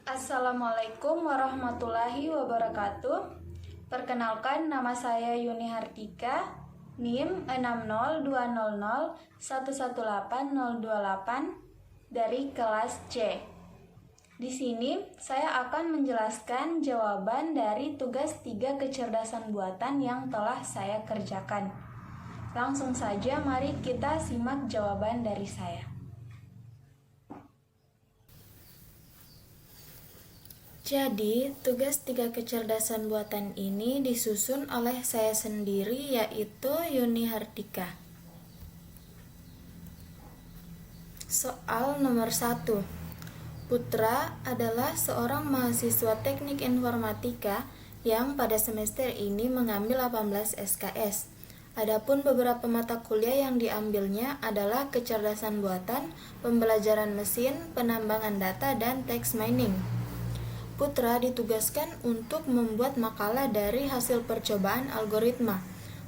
Assalamualaikum warahmatullahi wabarakatuh. Perkenalkan, nama saya Yuni Hardika, NIM 60200118028 dari kelas C. Di sini saya akan menjelaskan jawaban dari tugas 3 kecerdasan buatan yang telah saya kerjakan. Langsung saja mari kita simak jawaban dari saya. Jadi, tugas 3 kecerdasan buatan ini disusun oleh saya sendiri, yaitu Yuni Hardika. Soal nomor 1. Putra adalah seorang mahasiswa teknik informatika yang pada semester ini mengambil 18 SKS. Adapun beberapa mata kuliah yang diambilnya adalah kecerdasan buatan, pembelajaran mesin, penambangan data, dan text mining. Putra ditugaskan untuk membuat makalah dari hasil percobaan algoritma.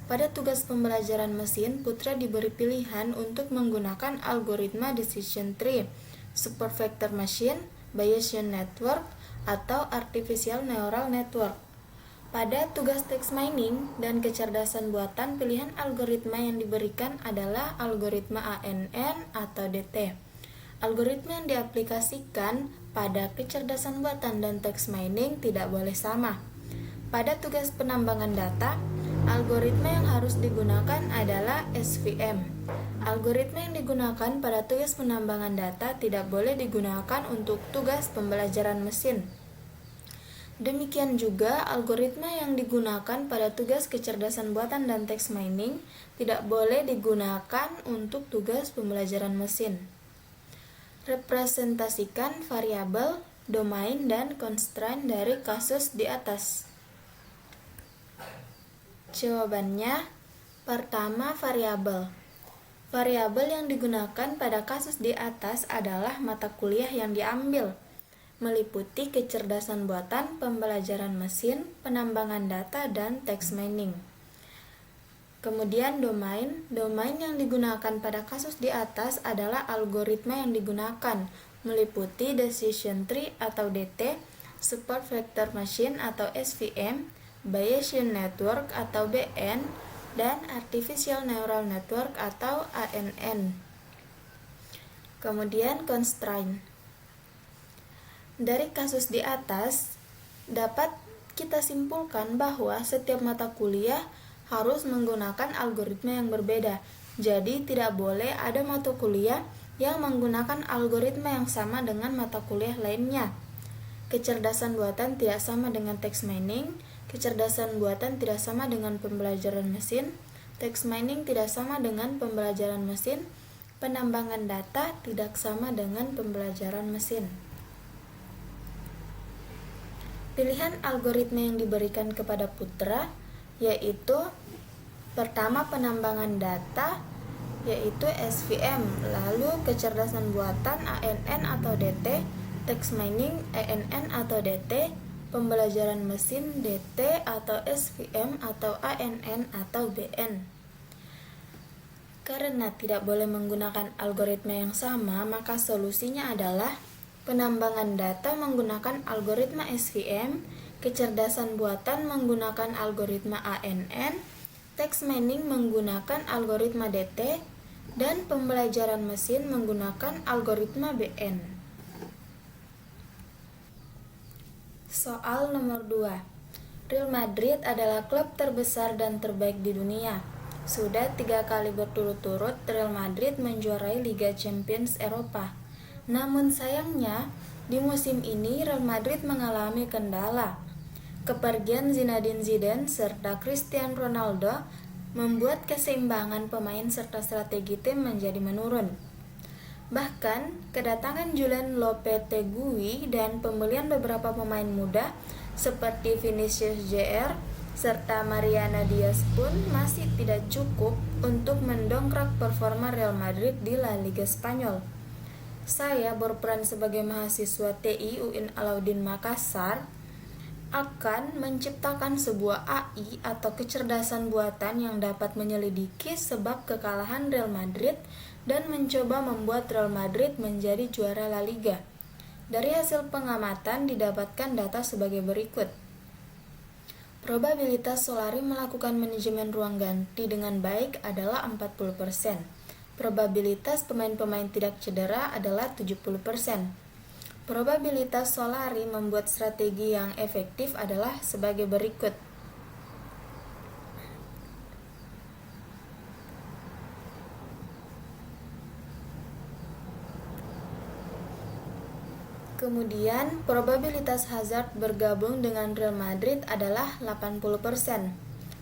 Pada tugas pembelajaran mesin, Putra diberi pilihan untuk menggunakan algoritma decision tree, super vector machine, Bayesian network, atau artificial neural network. Pada tugas text mining dan kecerdasan buatan, pilihan algoritma yang diberikan adalah algoritma ANN atau DT. Algoritma yang diaplikasikan pada kecerdasan buatan dan text mining tidak boleh sama. Pada tugas penambangan data, algoritma yang harus digunakan adalah SVM. Algoritma yang digunakan pada tugas penambangan data tidak boleh digunakan untuk tugas pembelajaran mesin. Demikian juga algoritma yang digunakan pada tugas kecerdasan buatan dan text mining tidak boleh digunakan untuk tugas pembelajaran mesin. Representasikan variabel, domain, dan constraint dari kasus di atas. Jawabannya, pertama variabel. Variabel yang digunakan pada kasus di atas adalah mata kuliah yang diambil, meliputi kecerdasan buatan, pembelajaran mesin, penambangan data, dan text mining. Kemudian domain yang digunakan pada kasus di atas adalah algoritma yang digunakan, meliputi decision tree atau DT, super vector machine atau SVM, Bayesian network atau BN, dan artificial neural network atau ANN. Kemudian constraint. Dari kasus di atas, dapat kita simpulkan bahwa setiap mata kuliah harus menggunakan algoritma yang berbeda. Jadi tidak boleh ada mata kuliah yang menggunakan algoritma yang sama dengan mata kuliah lainnya. Kecerdasan buatan tidak sama dengan text mining, kecerdasan buatan tidak sama dengan pembelajaran mesin, text mining tidak sama dengan pembelajaran mesin, penambangan data tidak sama dengan pembelajaran mesin. Pilihan algoritma yang diberikan kepada Putra yaitu pertama penambangan data yaitu SVM, lalu kecerdasan buatan ANN atau DT, text mining ANN atau DT, pembelajaran mesin DT atau SVM atau ANN atau BN. Karena tidak boleh menggunakan algoritma yang sama, maka solusinya adalah penambangan data menggunakan algoritma SVM, kecerdasan buatan menggunakan algoritma ANN, text mining menggunakan algoritma DT, dan pembelajaran mesin menggunakan algoritma BN. Soal nomor 2. Real Madrid adalah klub terbesar dan terbaik di dunia. Sudah 3 kali berturut-turut Real Madrid menjuarai Liga Champions Eropa. Namun sayangnya, di musim ini Real Madrid mengalami kendala. Kepergian Zinedine Zidane serta Cristiano Ronaldo membuat keseimbangan pemain serta strategi tim menjadi menurun. Bahkan, kedatangan Julen Lopetegui dan pembelian beberapa pemain muda seperti Vinicius Jr. serta Mariana Diaz pun masih tidak cukup untuk mendongkrak performa Real Madrid di La Liga Spanyol. Saya berperan sebagai mahasiswa TI UIN Alauddin Makassar akan menciptakan sebuah AI atau kecerdasan buatan yang dapat menyelidiki sebab kekalahan Real Madrid dan mencoba membuat Real Madrid menjadi juara La Liga. Dari hasil pengamatan didapatkan data sebagai berikut. Probabilitas Solari melakukan manajemen ruang ganti dengan baik adalah 40%. Probabilitas pemain-pemain tidak cedera adalah 70%. Probabilitas Solari membuat strategi yang efektif adalah sebagai berikut. Kemudian, probabilitas Hazard bergabung dengan Real Madrid adalah 80%.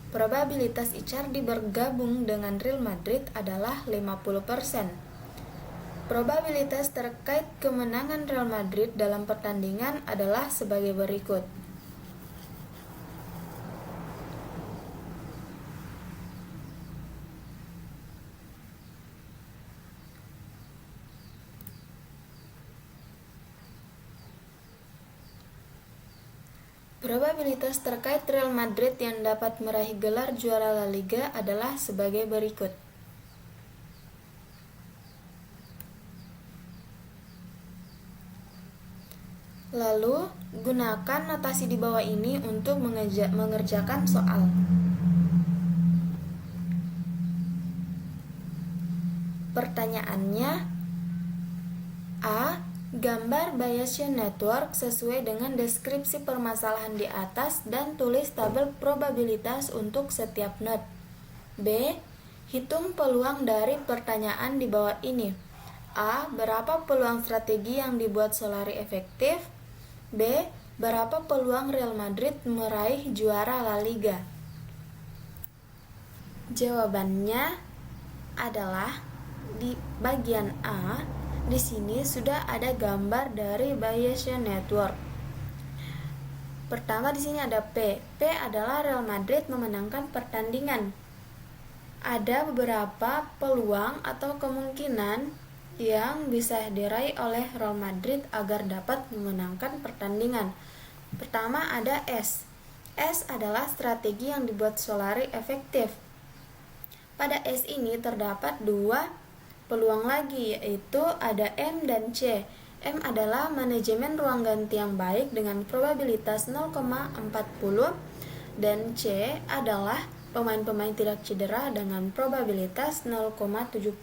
Probabilitas Icardi bergabung dengan Real Madrid adalah 50%. Probabilitas terkait kemenangan Real Madrid dalam pertandingan adalah sebagai berikut. Probabilitas terkait Real Madrid yang dapat meraih gelar juara La Liga adalah sebagai berikut. Lalu, gunakan notasi di bawah ini untuk mengerjakan soal. Pertanyaannya, A. Gambar Bayesian Network sesuai dengan deskripsi permasalahan di atas dan tulis tabel probabilitas untuk setiap node. B. Hitung peluang dari pertanyaan di bawah ini. A. Berapa peluang strategi yang dibuat Solari efektif? B. Berapa peluang Real Madrid meraih juara La Liga? Jawabannya adalah di bagian A. Di sini sudah ada gambar dari Bayesian Network. Pertama di sini ada P. P adalah Real Madrid memenangkan pertandingan. Ada beberapa peluang atau kemungkinan yang bisa diraih oleh Real Madrid agar dapat memenangkan pertandingan. Pertama ada S. S adalah strategi yang dibuat Solari efektif. Pada S ini terdapat dua peluang lagi, yaitu ada M dan C. M adalah manajemen ruang ganti yang baik dengan probabilitas 0,40 dan C adalah pemain-pemain tidak cedera dengan probabilitas 0,70.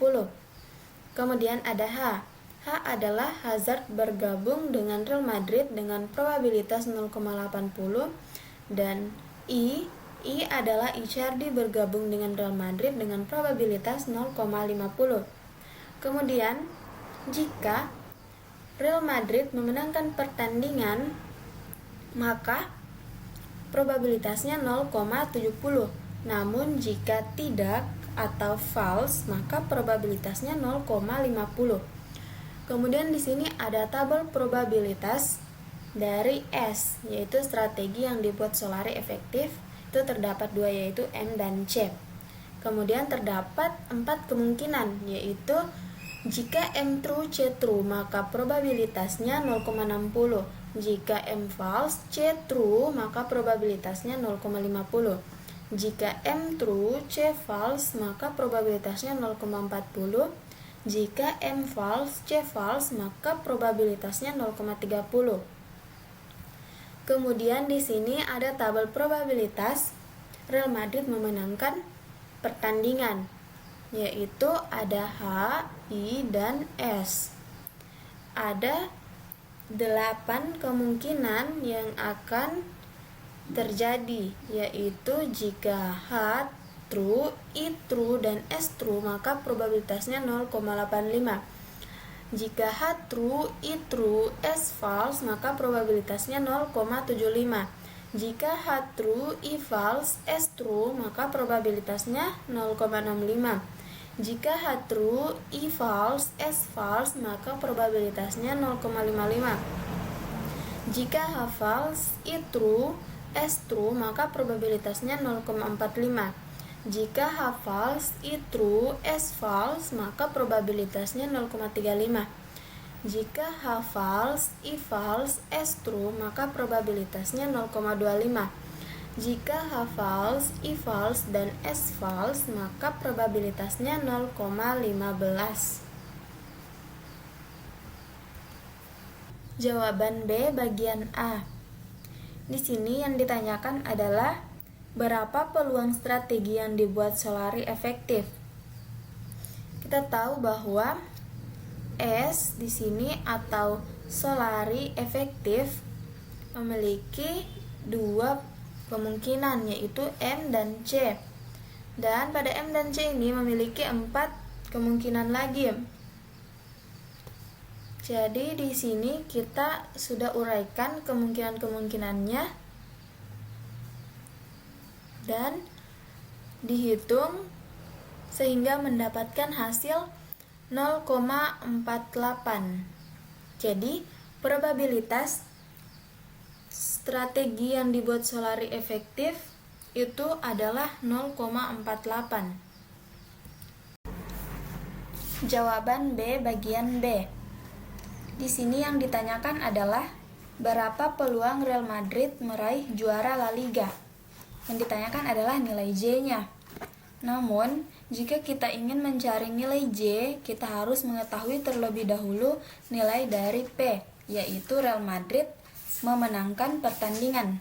Kemudian ada H. H adalah Hazard bergabung dengan Real Madrid dengan probabilitas 0,80 dan I adalah Icardi bergabung dengan Real Madrid dengan probabilitas 0,50. Kemudian, jika Real Madrid memenangkan pertandingan, maka probabilitasnya 0,70. Namun jika tidak atau false, maka probabilitasnya 0,50. Kemudian di sini ada tabel probabilitas dari S, yaitu strategi yang dibuat Solari efektif. Itu terdapat dua, yaitu M dan C. Kemudian terdapat 4 kemungkinan, yaitu jika M true, C true, maka probabilitasnya 0,60. Jika M false, C true, maka probabilitasnya 0,50. Jika M true, C false, maka probabilitasnya 0,40. Jika M false, C false, maka probabilitasnya 0,30. Kemudian di sini ada tabel probabilitas Real Madrid memenangkan pertandingan, yaitu ada H, I, dan S. Ada 8 kemungkinan yang akan terjadi, yaitu jika H true, I true, dan S true, maka probabilitasnya 0,85. Jika H true, I true, S false, maka probabilitasnya 0,75. Jika H true, I false, S true, maka probabilitasnya 0,65. Jika H true, I false, S false, maka probabilitasnya 0,55. Jika H false, I true, S true, maka probabilitasnya 0,45. Jika H false, I true, S false, maka probabilitasnya 0,35. Jika H false, I false, S true, maka probabilitasnya 0,25. Jika H false, I false, dan S false, maka probabilitasnya 0,15. Jawaban B bagian A. Di sini yang ditanyakan adalah berapa peluang strategi yang dibuat Solari efektif. Kita tahu bahwa S di sini atau Solari efektif memiliki dua kemungkinan, yaitu M dan C. Dan pada M dan C ini memiliki 4 kemungkinan lagi. Jadi di sini kita sudah uraikan kemungkinan-kemungkinannya dan dihitung sehingga mendapatkan hasil 0,48. Jadi probabilitas strategi yang dibuat Solari efektif itu adalah 0,48. Jawaban B bagian B. Di sini yang ditanyakan adalah berapa peluang Real Madrid meraih juara La Liga. Yang ditanyakan adalah nilai J-nya. Namun, jika kita ingin mencari nilai J, kita harus mengetahui terlebih dahulu nilai dari P, yaitu Real Madrid memenangkan pertandingan.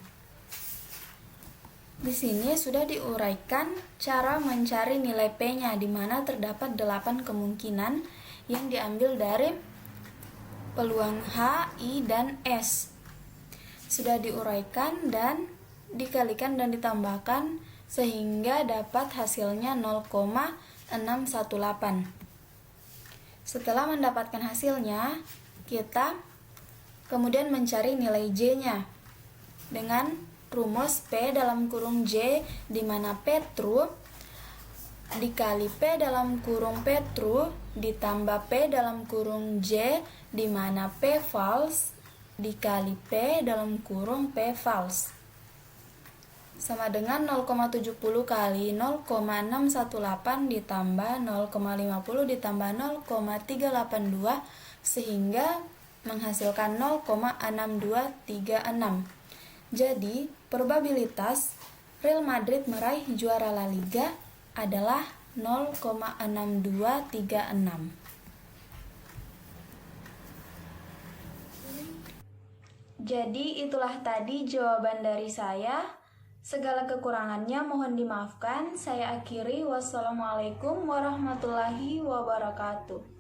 Di sini sudah diuraikan cara mencari nilai P-nya, di mana terdapat 8 kemungkinan yang diambil dari peluang H, I, dan S. Sudah diuraikan dan dikalikan dan ditambahkan sehingga dapat hasilnya 0,618. Setelah mendapatkan hasilnya, kita kemudian mencari nilai J-nya dengan rumus P dalam kurung J, di mana P true dikali P dalam kurung P true ditambah P dalam kurung J, di mana P false dikali P dalam kurung P false sama dengan 0,70 kali 0,618 ditambah 0,50 ditambah 0,382 sehingga menghasilkan 0,6236. Jadi, probabilitas Real Madrid meraih juara La Liga adalah 0,6236. Jadi, itulah tadi jawaban dari saya. Segala kekurangannya mohon dimaafkan. Saya akhiri. Wassalamualaikum warahmatullahi wabarakatuh.